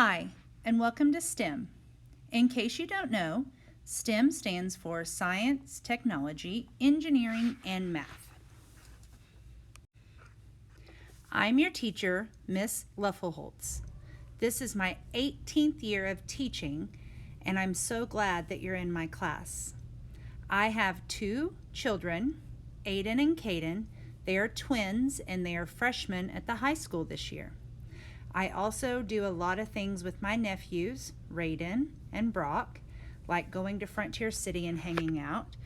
Hi, and welcome to STEM. In case you don't know, STEM stands for Science, Technology, Engineering, and Math. I'm your teacher, Miss Luffelholtz. This is my 18th year of teaching, and I'm so glad that you're in my class. I have two children, Aiden and Caden. They are twins, and they are freshmen at the high school this year. I also do a lot of things with my nephews, Raiden and Brock, like going to Frontier City and hanging out.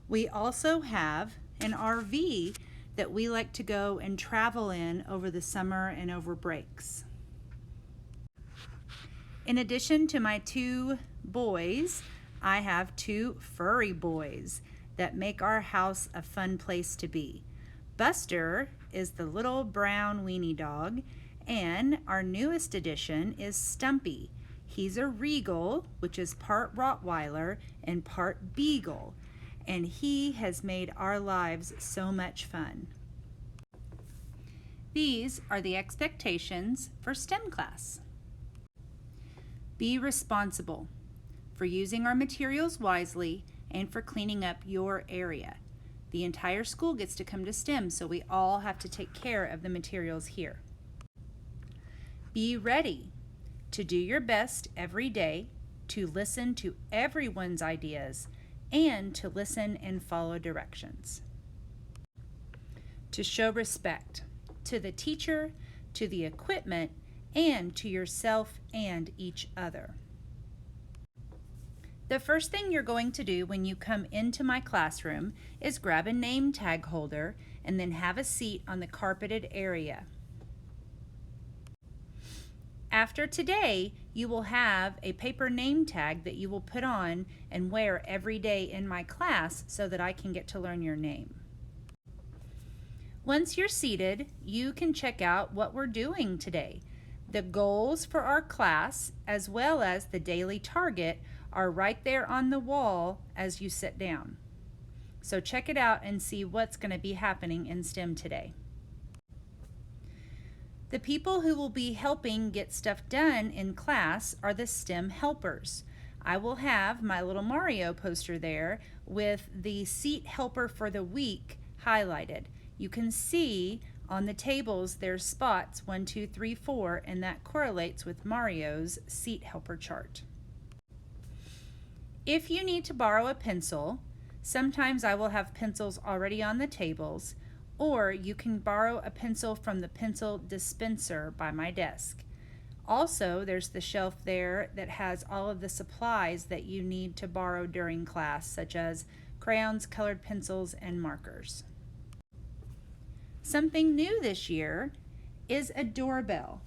We also have an RV that we like to go and travel in over the summer and over breaks. In addition to my two boys, I have two furry boys that make our house a fun place to be. Buster is the little brown weenie dog, and our newest addition is Stumpy. He's a Regal, which is part Rottweiler and part Beagle, and he has made our lives so much fun. These are the expectations for STEM class. Be responsible for using our materials wisely and for cleaning up your area. The entire school gets to come to STEM, so we all have to take care of the materials here. Be ready to do your best every day, to listen to everyone's ideas, and to listen and follow directions. To show respect to the teacher, to the equipment, and to yourself and each other. The first thing you're going to do when you come into my classroom is grab a name tag holder and then have a seat on the carpeted area. After today, you will have a paper name tag that you will put on and wear every day in my class so that I can get to learn your name. Once you're seated, you can check out what we're doing today. The goals for our class, as well as the daily target, are right there on the wall as you sit down. So check it out and see what's going to be happening in STEM today. The people who will be helping get stuff done in class are the STEM helpers. I will have my little Mario poster there with the seat helper for the week highlighted. You can see on the tables there's spots 1, 2, 3, 4, and that correlates with Mario's seat helper chart. If you need to borrow a pencil, sometimes I will have pencils already on the tables, or you can borrow a pencil from the pencil dispenser by my desk. Also, there's the shelf there that has all of the supplies that you need to borrow during class, such as crayons, colored pencils, and markers. Something new this year is a doorbell.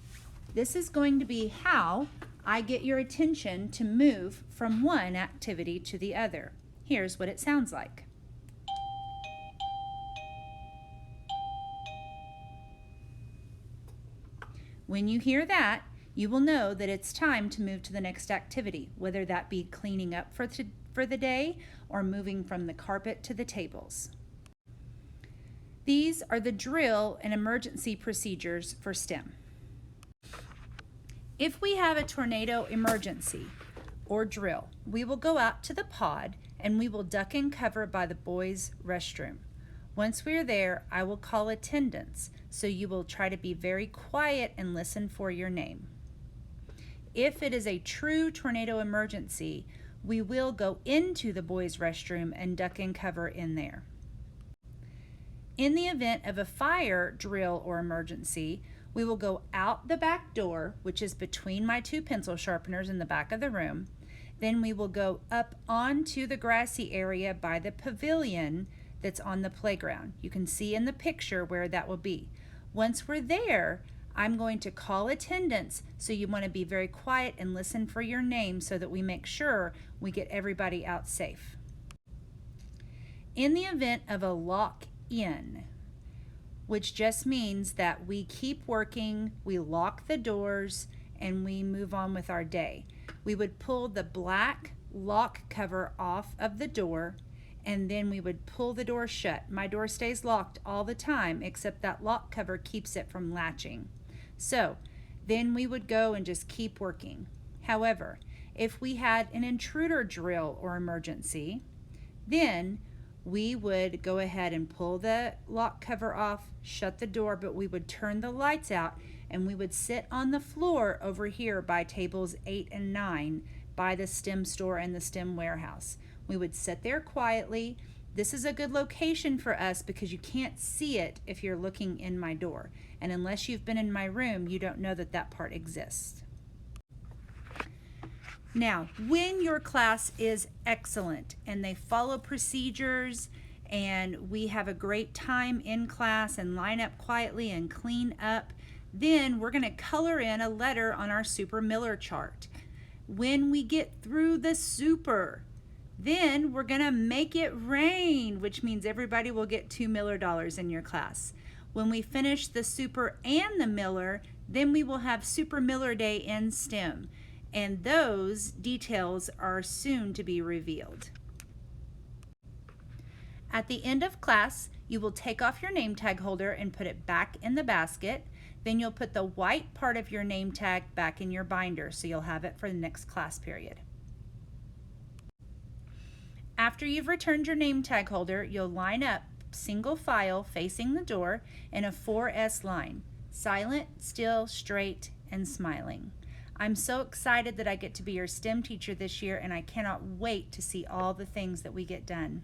This is going to be how I get your attention to move from one activity to the other. Here's what it sounds like. When you hear that, you will know that it's time to move to the next activity, whether that be cleaning up for the day or moving from the carpet to the tables. These are the drill and emergency procedures for STEM. If we have a tornado emergency or drill, we will go out to the pod and we will duck and cover by the boys' restroom. Once we are there, I will call attendance, so you will try to be very quiet and listen for your name. If it is a true tornado emergency, we will go into the boys' restroom and duck and cover in there. In the event of a fire drill or emergency, we will go out the back door, which is between my two pencil sharpeners in the back of the room. Then we will go up onto the grassy area by the pavilion that's on the playground. You can see in the picture where that will be. Once we're there, I'm going to call attendance, so you want to be very quiet and listen for your name so that we make sure we get everybody out safe. In the event of a lock-in, which just means that we keep working, we lock the doors, and we move on with our day. We would pull the black lock cover off of the door, and then we would pull the door shut. My door stays locked all the time, except that lock cover keeps it from latching. So then we would go and just keep working. However, if we had an intruder drill or emergency, then we would go ahead and pull the lock cover off, shut the door, but we would turn the lights out and we would sit on the floor over here by tables 8 and 9 by the STEM store and the STEM warehouse. We would sit there quietly. This is a good location for us because you can't see it if you're looking in my door. And unless you've been in my room, you don't know that that part exists. Now, when your class is excellent and they follow procedures and we have a great time in class and line up quietly and clean up, then we're going to color in a letter on our Super Miller chart. When we get through the super, then we're going to make it rain, which means everybody will get $2 Miller in your class. When we finish the super and the Miller, then we will have Super Miller Day in STEM. And those details are soon to be revealed. At the end of class, you will take off your name tag holder and put it back in the basket. Then you'll put the white part of your name tag back in your binder, so you'll have it for the next class period. After you've returned your name tag holder, you'll line up single file facing the door in a 4S line, silent, still, straight, and smiling. I'm so excited that I get to be your STEM teacher this year, and I cannot wait to see all the things that we get done.